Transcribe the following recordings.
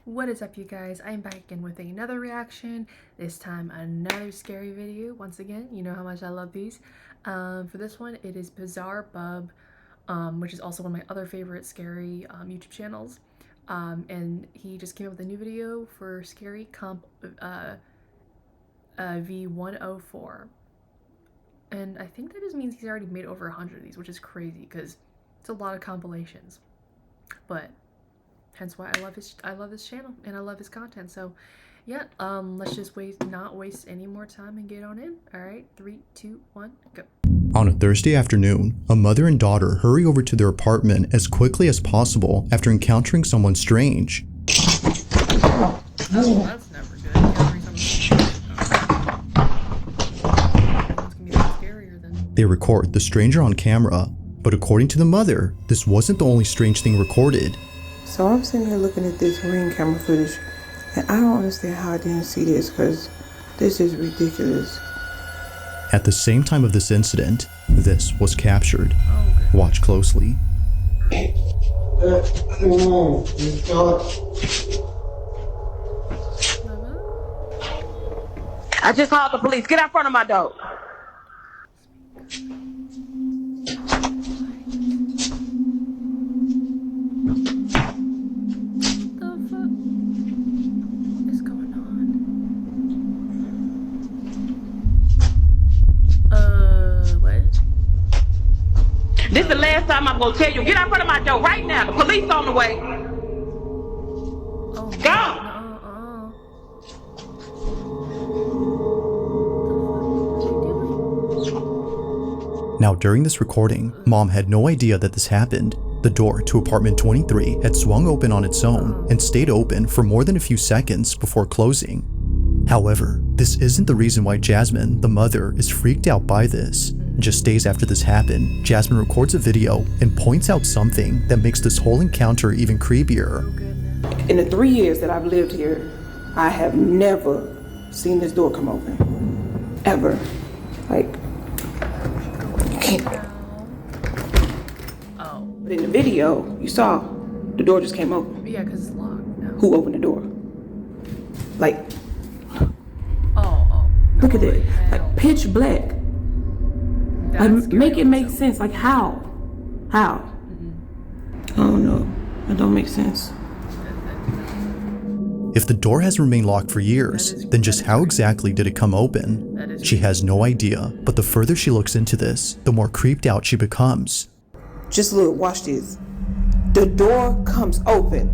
What is up, you guys? I'm back again with another reaction, this time another scary video. Once again, you know how much I love these. For this one, it is BizarreBub, which is also one of my other favorite scary YouTube channels. And he just came up with a new video for scary comp V104. And I think that just means he's already made over 100 of these, which is crazy because it's a lot of compilations. But hence why I love his channel and I love his content. So yeah, let's just not waste any more time and get on in. All right, 3, 2, 1, go. On a Thursday afternoon, a mother and daughter hurry over to their apartment as quickly as possible after encountering someone strange. Oh, that's never good. They record the stranger on camera, but according to the mother, this wasn't the only strange thing recorded. So I'm sitting here looking at this Ring camera footage, and I don't understand how I didn't see this, because this is ridiculous. At the same time of this incident, this was captured. Watch closely. I just called the police. Get out front of my door. This is the last time I'm gonna tell you. Get out front of my door right now. The police on the way. Oh, go. Now, during this recording, Mom had no idea that this happened. The door to apartment 23 had swung open on its own and stayed open for more than a few seconds before closing. However, this isn't the reason why Jasmine, the mother, is freaked out by this. Just days after this happened, Jasmine records a video and points out something that makes this whole encounter even creepier. In the 3 years that I've lived here, I have never seen this door come open. Ever. Like, you can't. Oh. But in the video, you saw the door just came open. Yeah, because it's locked. No. Who opened the door? Like, oh. Look at it. Like, pitch black. Like, make it make sense. Like, how? How? I don't know. It don't make sense. If the door has remained locked for years, then just how exactly did it come open? She has no idea, but the further she looks into this, the more creeped out she becomes. Just look, watch this. The door comes open.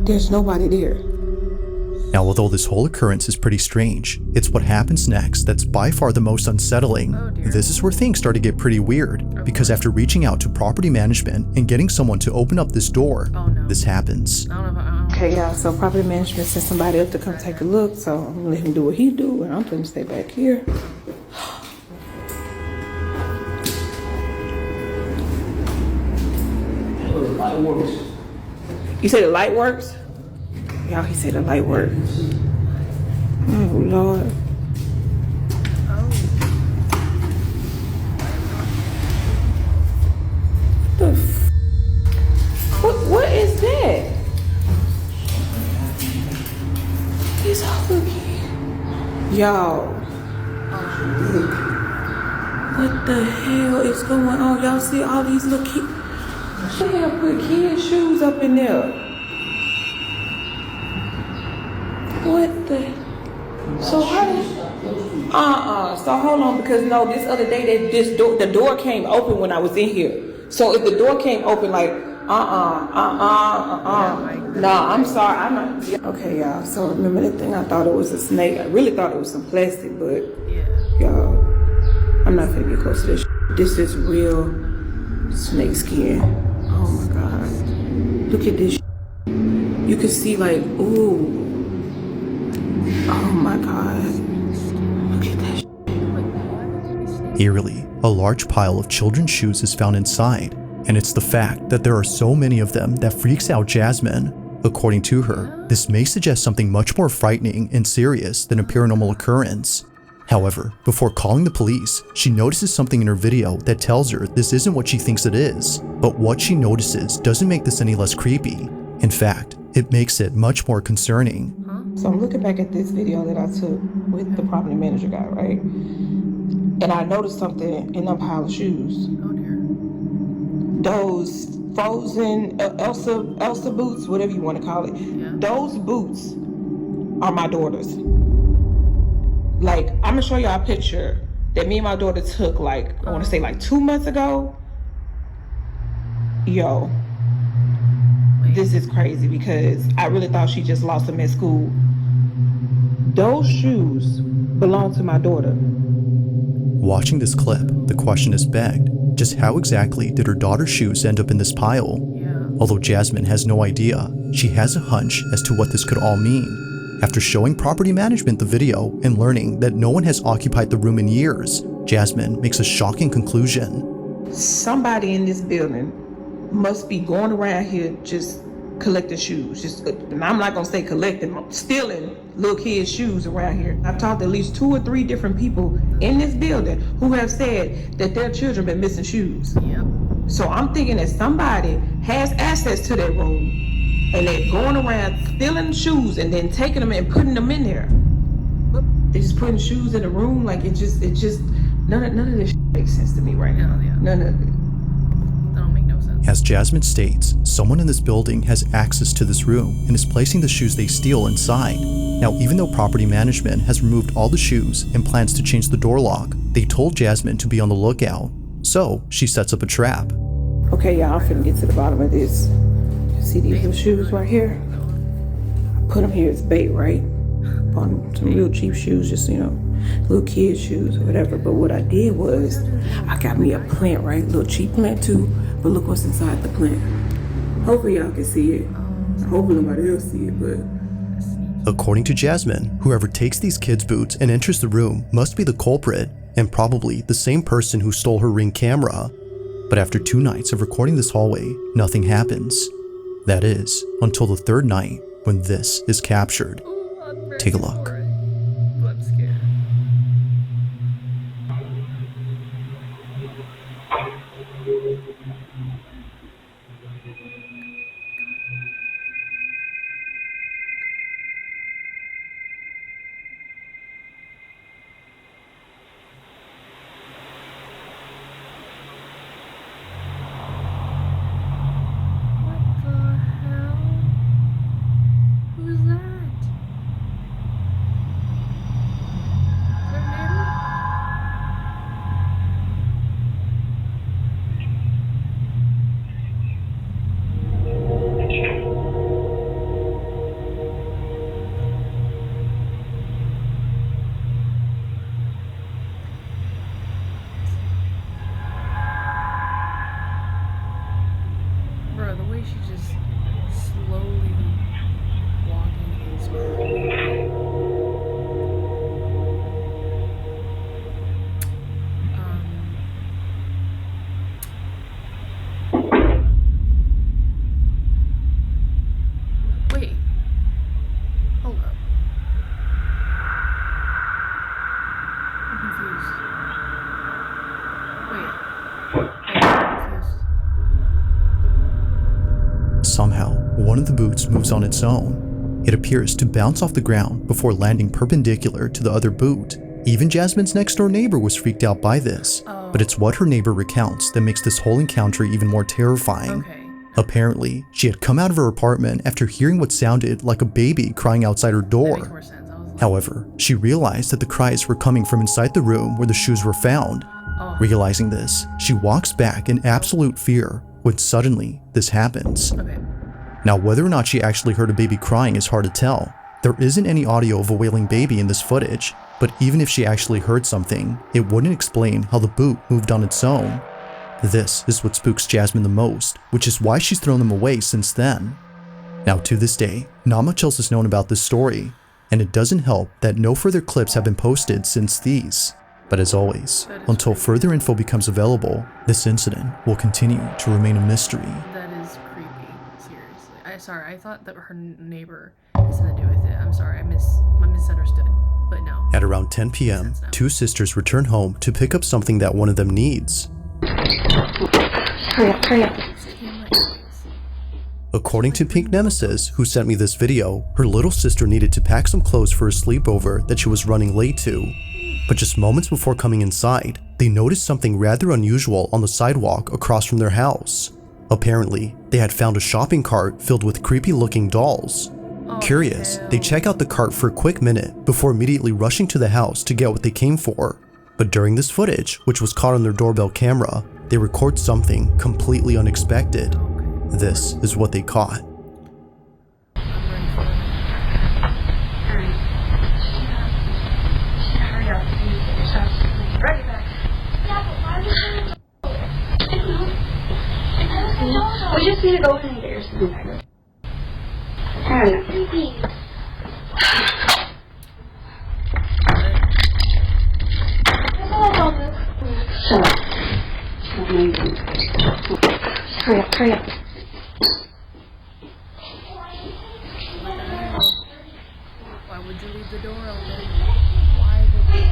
There's nobody there. Now, although this whole occurrence is pretty strange, it's what happens next that's by far the most unsettling. This is where things start to get pretty weird, because after reaching out to property management and getting someone to open up this door, this happens. Okay, y'all, so property management sent somebody up to come take a look, so I'm gonna let him do what he do, and I'm gonna stay back here. You say the light works? Y'all, he said the light works. Oh, Lord. What is that? It's all y'all. What the hell is going on? Y'all see all these little kids? They have put kids' shoes up in there. What the? So how did? So hold on, because no, this other day the door came open when I was in here. So if the door came open, like no, I'm sorry, I'm not. Okay, y'all. So remember that thing? I thought it was a snake. I really thought it was some plastic, but y'all, I'm not gonna get close to this. This is real snake skin. Oh my God! Look at this. You can see like, ooh. Oh my God. Look at that. Eerily, a large pile of children's shoes is found inside, and it's the fact that there are so many of them that freaks out Jasmine. According to her, this may suggest something much more frightening and serious than a paranormal occurrence. However, before calling the police, she notices something in her video that tells her this isn't what she thinks it is, but what she notices doesn't make this any less creepy. In fact, it makes it much more concerning. So I'm looking back at this video that I took with the property manager guy, right? And I noticed something in them pile of shoes. Oh dear. Those frozen Elsa boots, whatever you want to call it. Yeah. Those boots are my daughter's. Like, I'm gonna show y'all a picture that me and my daughter took, like, I want to say like 2 months ago. Yo, this is crazy because I really thought she just lost them at school. Those shoes belong to my daughter. Watching this clip, the question is begged, just how exactly did her daughter's shoes end up in this pile? Yeah. Although Jasmine has no idea, she has a hunch as to what this could all mean. After showing property management the video and learning that no one has occupied the room in years, Jasmine makes a shocking conclusion. Somebody in this building must be going around here just collecting shoes. And I'm not gonna say collecting, stealing little kids' shoes around here. I've talked to at least 2 or 3 different people in this building who have said that their children been missing shoes. Yep. So I'm thinking that somebody has access to that room and they're going around stealing shoes and then taking them and putting them in there. They just putting shoes in the room, like it just none of this makes sense to me right now. Yeah. None of it. That don't make no sense. As Jasmine states, someone in this building has access to this room and is placing the shoes they steal inside. Now, even though property management has removed all the shoes and plans to change the door lock, they told Jasmine to be on the lookout. So she sets up a trap. Okay, y'all, I'm finna get to the bottom of this. See these little shoes right here? I put them here as bait, right? On some real cheap shoes, just, little kid shoes or whatever. But what I did was, I got me a plant, right? Little cheap plant too, but look what's inside the plant. Hopefully y'all can see it. Hopefully nobody else see it, but... According to Jasmine, whoever takes these kids' boots and enters the room must be the culprit, and probably the same person who stole her Ring camera. But after 2 nights of recording this hallway, nothing happens. That is, until the 3rd night, when this is captured. Take a look. I'm scared. Bro, the way she just slowly walking is crazy. Wait. Hold up. I'm confused. Wait. I'm confused. Somehow, one of the boots moves on its own. It appears to bounce off the ground before landing perpendicular to the other boot. Even Jasmine's next door neighbor was freaked out by this, but it's what her neighbor recounts that makes this whole encounter even more terrifying. Okay. Apparently, she had come out of her apartment after hearing what sounded like a baby crying outside her That door. makes more sense. I was like, However, she realized that the cries were coming from inside the room where the shoes were found. Realizing this, she walks back in absolute fear when suddenly this happens. okay. Now, whether or not she actually heard a baby crying is hard to tell. There isn't any audio of a wailing baby in this footage, but even if she actually heard something, it wouldn't explain how the boot moved on its own. This is what spooks Jasmine the most, which is why she's thrown them away since then. Now, to this day, not much else is known about this story, and it doesn't help that no further clips have been posted since these. But as always, until further info becomes available, this incident will continue to remain a mystery. That is creepy. Seriously. Sorry, I thought that her neighbor had something to do with it. I'm sorry, I misunderstood. But no. At around 10 p.m., 2 sisters return home to pick up something that one of them needs. Hurry up. According to Pink Nemesis, who sent me this video, her little sister needed to pack some clothes for a sleepover that she was running late to. But just moments before coming inside, they noticed something rather unusual on the sidewalk across from their house. Apparently, they had found a shopping cart filled with creepy-looking dolls. Curious, they check out the cart for a quick minute before immediately rushing to the house to get what they came for. But during this footage, which was caught on their doorbell camera, they record something completely unexpected. This is what they caught. We just need to go in there. Shut up. Hurry up. Why would you leave the door open? Why would you?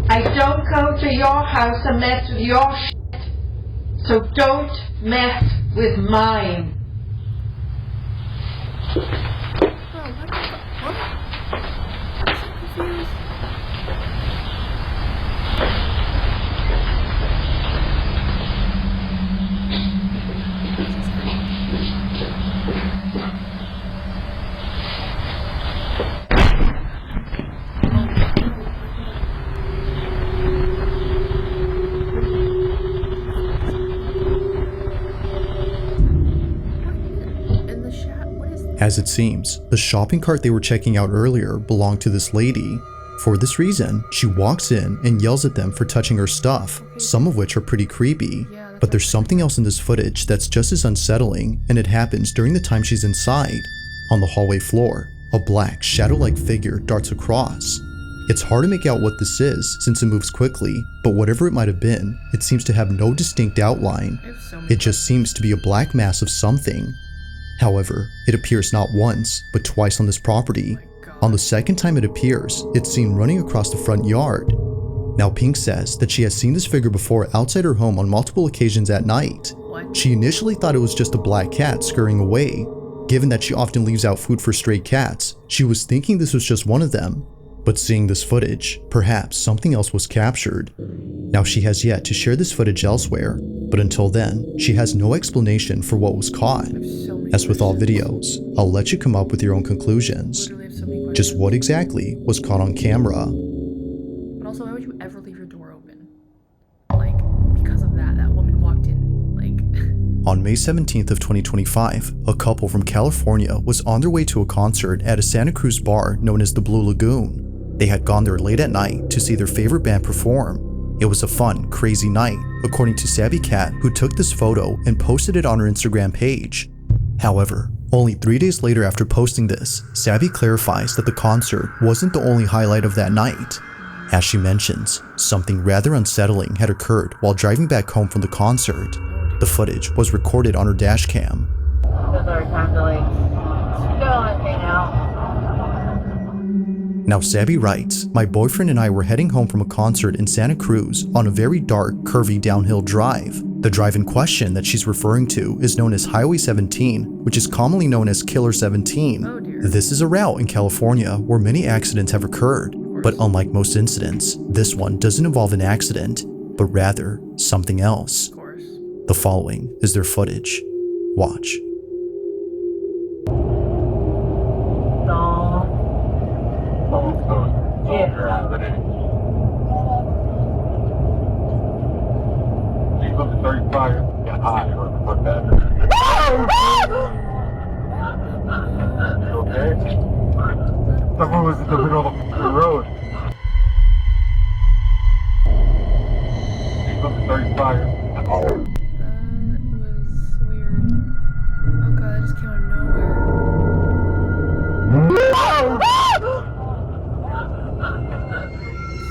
I don't go to your house and mess with your shit, so don't mess with mine. Oh, what the fuck? What? I'm so confused. As it seems, the shopping cart they were checking out earlier belonged to this lady. For this reason, she walks in and yells at them for touching her stuff, some of which are pretty creepy. But there's something else in this footage that's just as unsettling, and it happens during the time she's inside. On the hallway floor, a black, shadow-like figure darts across. It's hard to make out what this is since it moves quickly, but whatever it might have been, it seems to have no distinct outline. It just seems to be a black mass of something. However, it appears not once, but twice on this property. On the second time it appears, it's seen running across the front yard. Now Pink says that she has seen this figure before outside her home on multiple occasions at night. She initially thought it was just a black cat scurrying away. Given that she often leaves out food for stray cats, she was thinking this was just one of them. But seeing this footage, perhaps something else was captured. Now she has yet to share this footage elsewhere, but until then, she has no explanation for what was caught. As with all videos, I'll let you come up with your own conclusions. Just what exactly was caught on camera? But also, why would you ever leave your door open? Like, because of that woman walked in, like... On May 17th of 2025, a couple from California was on their way to a concert at a Santa Cruz bar known as the Blue Lagoon. They had gone there late at night to see their favorite band perform. It was a fun, crazy night, according to Savvy Cat, who took this photo and posted it on her Instagram page. However, only 3 days later after posting this, Savvy clarifies that the concert wasn't the only highlight of that night. As she mentions, something rather unsettling had occurred while driving back home from the concert. The footage was recorded on her dash cam. Now Savvy writes, my boyfriend and I were heading home from a concert in Santa Cruz on a very dark, curvy downhill drive. The drive in question that she's referring to is known as Highway 17, which is commonly known as Killer 17. Oh dear. This is a route in California where many accidents have occurred, but unlike most incidents, this one doesn't involve an accident, but rather something else. Of course. The following is their footage. Watch. Okay. Someone was in the middle of the road. Starting fire. That was weird. Oh god, that just came out of nowhere.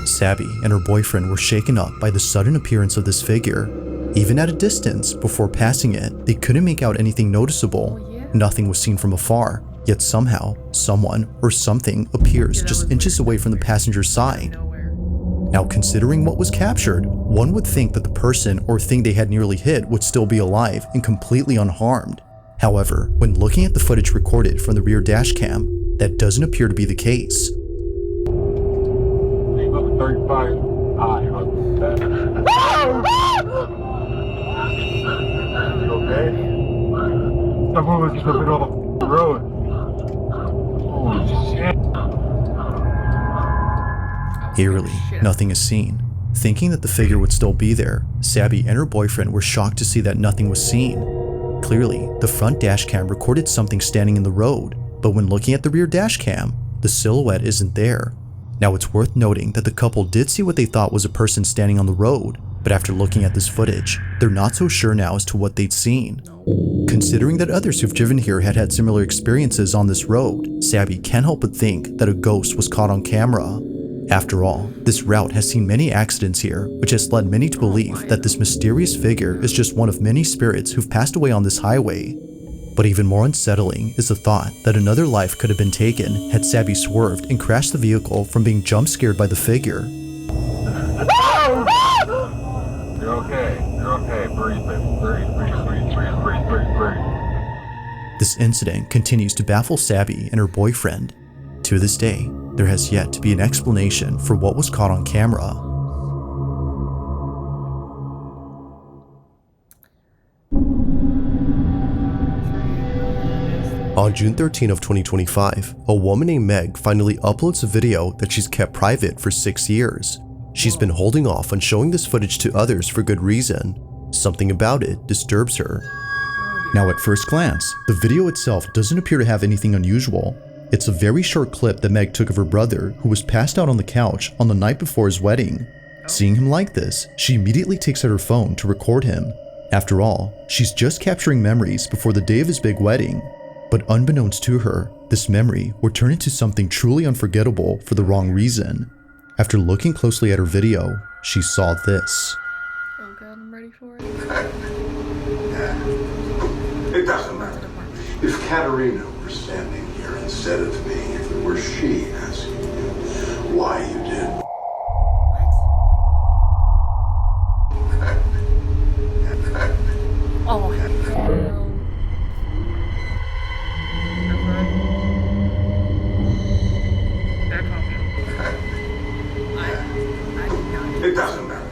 Savvy and her boyfriend were shaken up by the sudden appearance of this figure. Even at a distance, before passing it, they couldn't make out anything noticeable. Oh, yeah. Nothing was seen from afar, Yet somehow, someone or something appears just inches away from the passenger side. Now, considering what was captured, one would think that the person or thing they had nearly hit would still be alive and completely unharmed. However, when looking at the footage recorded from the rear dash cam, that doesn't appear to be the case. 35. You okay? Someone was just in the middle of the road. Holy shit. Eerily, nothing is seen. Thinking that the figure would still be there, Sabby and her boyfriend were shocked to see that nothing was seen. Clearly, the front dash cam recorded something standing in the road, but when looking at the rear dash cam, the silhouette isn't there. Now, it's worth noting that the couple did see what they thought was a person standing on the road, but after looking at this footage, they're not so sure now as to what they'd seen. Considering that others who've driven here had had similar experiences on this road, Sabby can't help but think that a ghost was caught on camera. After all, this route has seen many accidents here, which has led many to believe that this mysterious figure is just one of many spirits who've passed away on this highway. But even more unsettling is the thought that another life could have been taken had Sabby swerved and crashed the vehicle from being jump scared by the figure. You're okay. You're okay. Breathe, baby. Breathe. This incident continues to baffle Sabby and her boyfriend. To this day, there has yet to be an explanation for what was caught on camera. On June 13 of 2025, a woman named Meg finally uploads a video that she's kept private for 6 years. She's been holding off on showing this footage to others for good reason. Something about it disturbs her. Now, at first glance, the video itself doesn't appear to have anything unusual. It's a very short clip that Meg took of her brother, who was passed out on the couch on the night before his wedding. Seeing him like this, she immediately takes out her phone to record him. After all, she's just capturing memories before the day of his big wedding. But unbeknownst to her, this memory would turn into something truly unforgettable for the wrong reason. After looking closely at her video, she saw this. Oh god, I'm ready for it. It doesn't matter. If Katerina were standing here instead of me, if it were she asking you why you did. Oh, hell. It doesn't matter.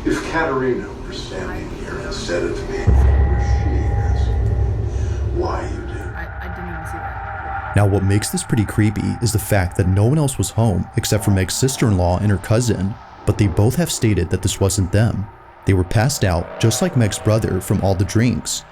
If Katerina were standing here instead of me, if it were she asking you why you did. I didn't even see that. Now, what makes this pretty creepy is the fact that no one else was home except for Meg's sister-in-law and her cousin, but they both have stated that this wasn't them. They were passed out just like Meg's brother from all the drinks.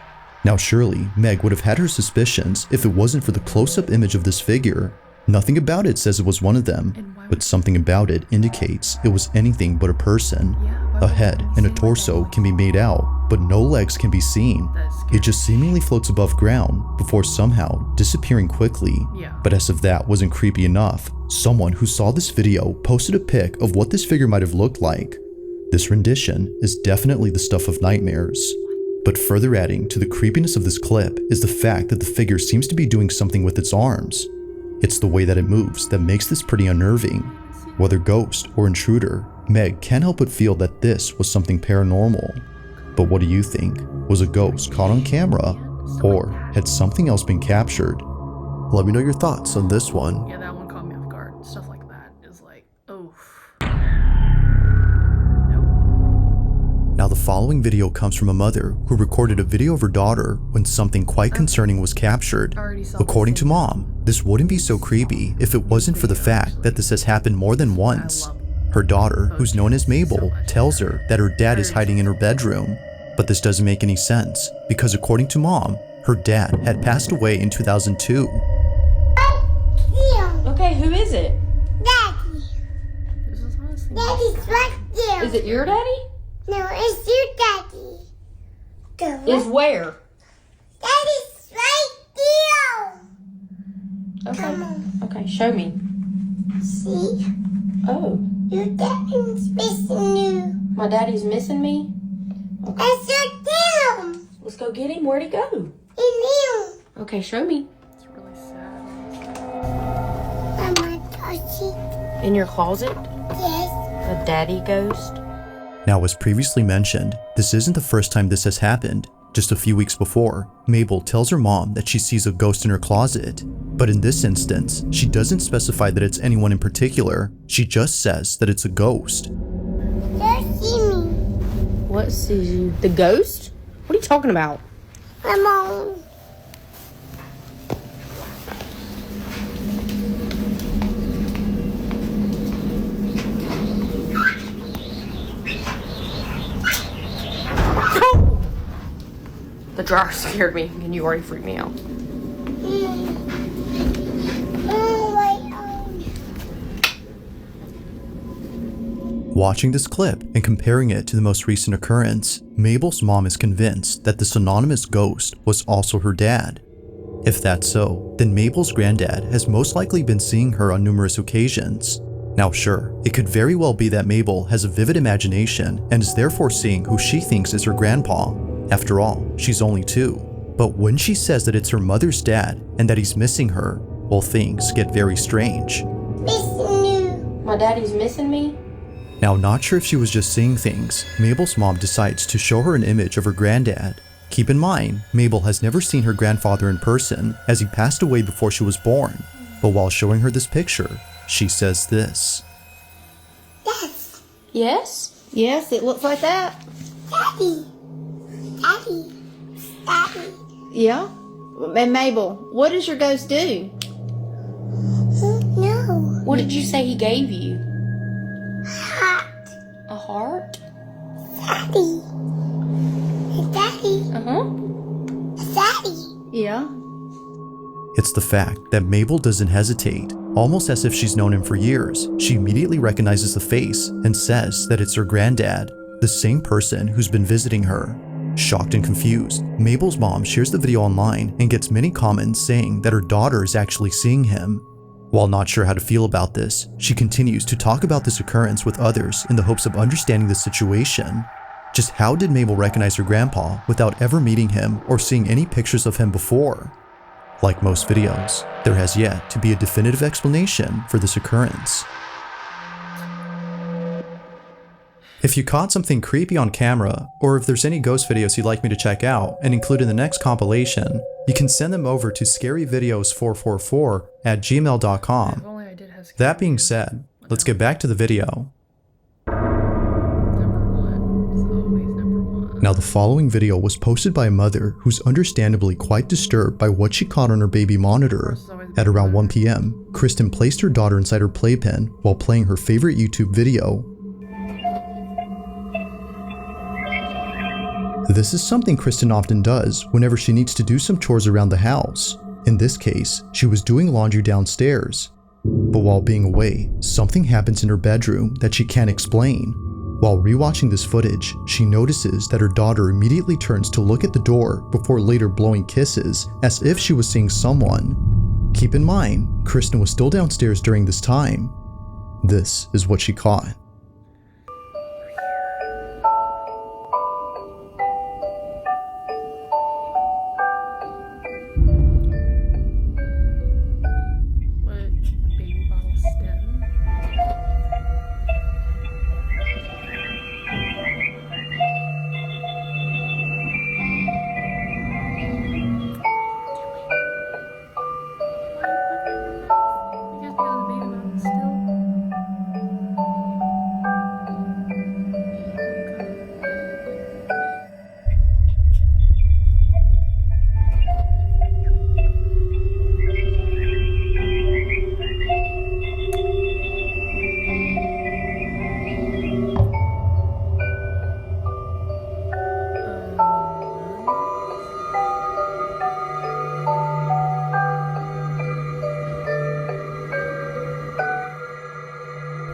Now, surely Meg would have had her suspicions if it wasn't for the close-up image of this figure. Nothing about it says it was one of them, but something about it indicates it was anything but a person. A head and a torso can be made out, but no legs can be seen. It just seemingly floats above ground before somehow disappearing quickly. But as if that wasn't creepy enough, someone who saw this video posted a pic of what this figure might have looked like. This rendition is definitely the stuff of nightmares. But further adding to the creepiness of this clip is the fact that the figure seems to be doing something with its arms. It's the way that it moves that makes this pretty unnerving. Whether ghost or intruder, Meg can't help but feel that this was something paranormal. But what do you think? Was a ghost caught on camera? Or had something else been captured? Let me know your thoughts on this one. Yeah, that one caught me off guard. Stuff like that is like, oh. Now, the following video comes from a mother who recorded a video of her daughter when something quite concerning was captured. According to mom, this wouldn't be so creepy if it wasn't for the fact that this has happened more than once. Her daughter, who's known as Mabel, tells her that her dad is hiding in her bedroom. But this doesn't make any sense, because according to mom, her dad had passed away in 2002. Okay, who is it? Daddy. This is honestly Daddy's right there. Is it your daddy? No, it's your daddy. Is where? Daddy's right there. Okay. Come on. Okay, show me. See? Oh, Your daddy's missing you. my daddy's missing me? Okay. That's your him. Let's go get him. Where'd he go? It's him. Okay, show me. It's really sad. closet. In your closet? Yes. A daddy ghost? Now, as previously mentioned, this isn't the first time this has happened. Just a few weeks before, Mabel tells her mom that she sees a ghost in her closet. But in this instance, she doesn't specify that it's anyone in particular. She just says that it's a ghost. Just see me. What sees you? The ghost? What are you talking about? My mom. The dryer scared me, and you already freaked me out. Watching this clip and comparing it to the most recent occurrence, Mabel's mom is convinced that this anonymous ghost was also her dad. If that's so, then Mabel's granddad has most likely been seeing her on numerous occasions. Now sure, it could very well be that Mabel has a vivid imagination and is therefore seeing who she thinks is her grandpa. After all, she's only 2. But when she says that it's her mother's dad and that he's missing her, well, things get very strange. Missing you. My daddy's missing me? Now, not sure if she was just seeing things, Mabel's mom decides to show her an image of her granddad. Keep in mind, Mabel has never seen her grandfather in person, as he passed away before she was born. But while showing her this picture, she says this. Yes. Yes? Yes, it looks like that. Daddy. Daddy. Daddy. Yeah. And Mabel, what does your ghost do? No. What did you say he gave you? Hot. A heart? Daddy. Daddy. Uh-huh. Daddy. Yeah. It's the fact that Mabel doesn't hesitate. Almost as if she's known him for years, she immediately recognizes the face and says that it's her granddad, the same person who's been visiting her. Shocked and confused, Mabel's mom shares the video online and gets many comments saying that her daughter is actually seeing him. While not sure how to feel about this, she continues to talk about this occurrence with others in the hopes of understanding the situation. Just how did Mabel recognize her grandpa without ever meeting him or seeing any pictures of him before? Like most videos, there has yet to be a definitive explanation for this occurrence. If you caught something creepy on camera, or if there's any ghost videos you'd like me to check out and include in the next compilation, you can send them over to scaryvideos444@gmail.com. If only I did have That being said, let's get back to the video. Now, the following video was posted by a mother who's understandably quite disturbed by what she caught on her baby monitor. At around 1 p.m., Kristen placed her daughter inside her playpen while playing her favorite YouTube video. This is something Kristen often does whenever she needs to do some chores around the house. In this case, she was doing laundry downstairs. But while being away, something happens in her bedroom that she can't explain. While rewatching this footage, she notices that her daughter immediately turns to look at the door before later blowing kisses as if she was seeing someone. Keep in mind, Kristen was still downstairs during this time. This is what she caught.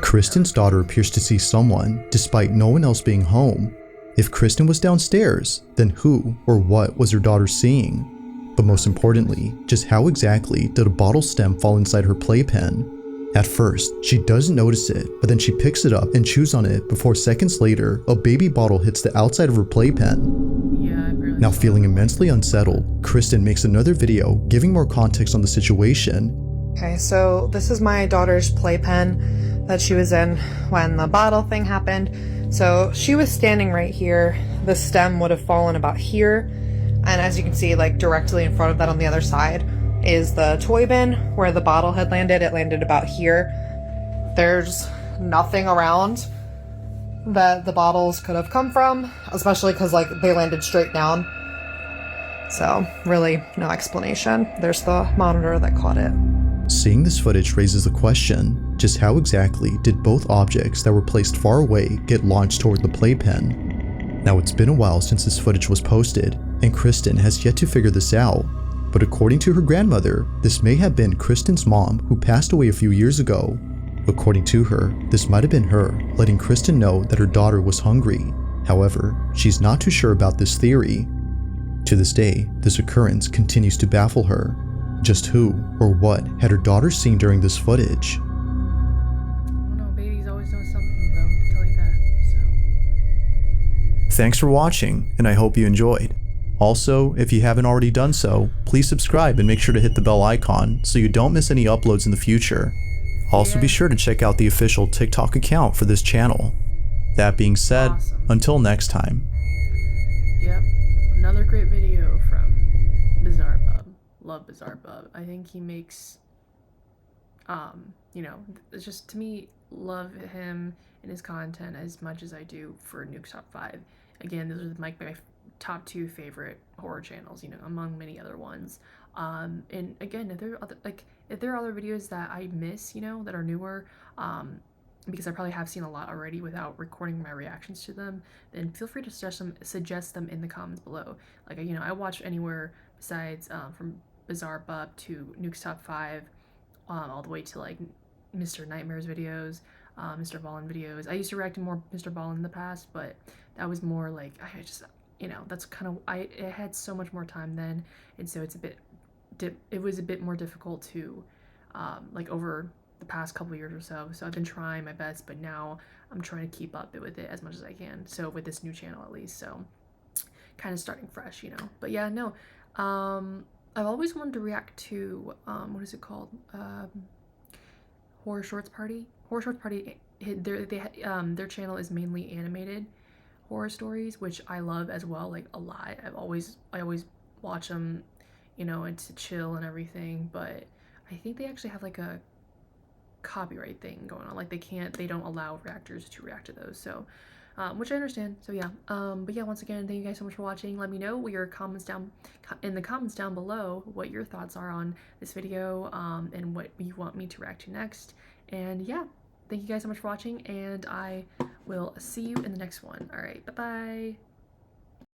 Kristen's daughter appears to see someone, despite no one else being home. If Kristen was downstairs, then who or what was her daughter seeing? But most importantly, just how exactly did a bottle stem fall inside her playpen? At first, she doesn't notice it, but then she picks it up and chews on it before seconds later, a baby bottle hits the outside of her playpen. Now feeling immensely unsettled, Kristen makes another video giving more context on the situation. Okay, so this is my daughter's playpen that she was in when the bottle thing happened. So she was standing right here. The stem would have fallen about here. And as you can see, like directly in front of that on the other side is the toy bin where the bottle had landed. It landed about here. There's nothing around that the bottles could have come from, especially because like they landed straight down. So really no explanation. There's the monitor that caught it. Seeing this footage raises the question, just how exactly did both objects that were placed far away get launched toward the playpen? Now it's been a while since this footage was posted, and Kristen has yet to figure this out, but according to her grandmother, this may have been Kristen's mom who passed away a few years ago. According to her, this might have been her letting Kristen know that her daughter was hungry. However, she's not too sure about this theory. To this day, this occurrence continues to baffle her. Just who or what had her daughter seen during this footage? I don't know, babies always know something though, I can tell you that, so. Thanks for watching, and I hope you enjoyed. Also, if you haven't already done so, please subscribe and make sure to hit the bell icon so you don't miss any uploads in the future. Also be sure to check out the official TikTok account for this channel. That being said, until next time. Yep, another great video from BizarreBub. Love BizarreBub. I think he makes, you know, it's just, to me, love him and his content as much as I do for Nuke's Top 5. Again, those are my top 2 favorite horror channels, you know, among many other ones. And again, if there are other videos that I miss, you know, that are newer, because I probably have seen a lot already without recording my reactions to them, then feel free to suggest them in the comments below. Like, you know, I watch anywhere besides from BizarreBub to Nuke's Top 5, all the way to like Mr. Nightmare's videos, Mr. Ballin videos. I used to react to more Mr. Ballin in the past, but that was more like, I just, you know, that's kind of, I had so much more time then, and so it's a bit, it was a bit more difficult to, like over the past couple years or so. So I've been trying my best, but now I'm trying to keep up with it as much as I can. So with this new channel at least, so kind of starting fresh, you know. But yeah, no, I've always wanted to react to, what is it called? Horror Shorts Party. Horror Shorts Party, their channel is mainly animated horror stories, which I love as well, like a lot. I always watch them, you know, and to chill and everything, but I think they actually have like a copyright thing going on, like they don't allow reactors to react to those, so which I understand. So yeah, but yeah, once again, thank you guys so much for watching. Let me know in the comments down below what your thoughts are on this video, and what you want me to react to next. And yeah, thank you guys so much for watching, and I will see you in the next one. All right, bye bye.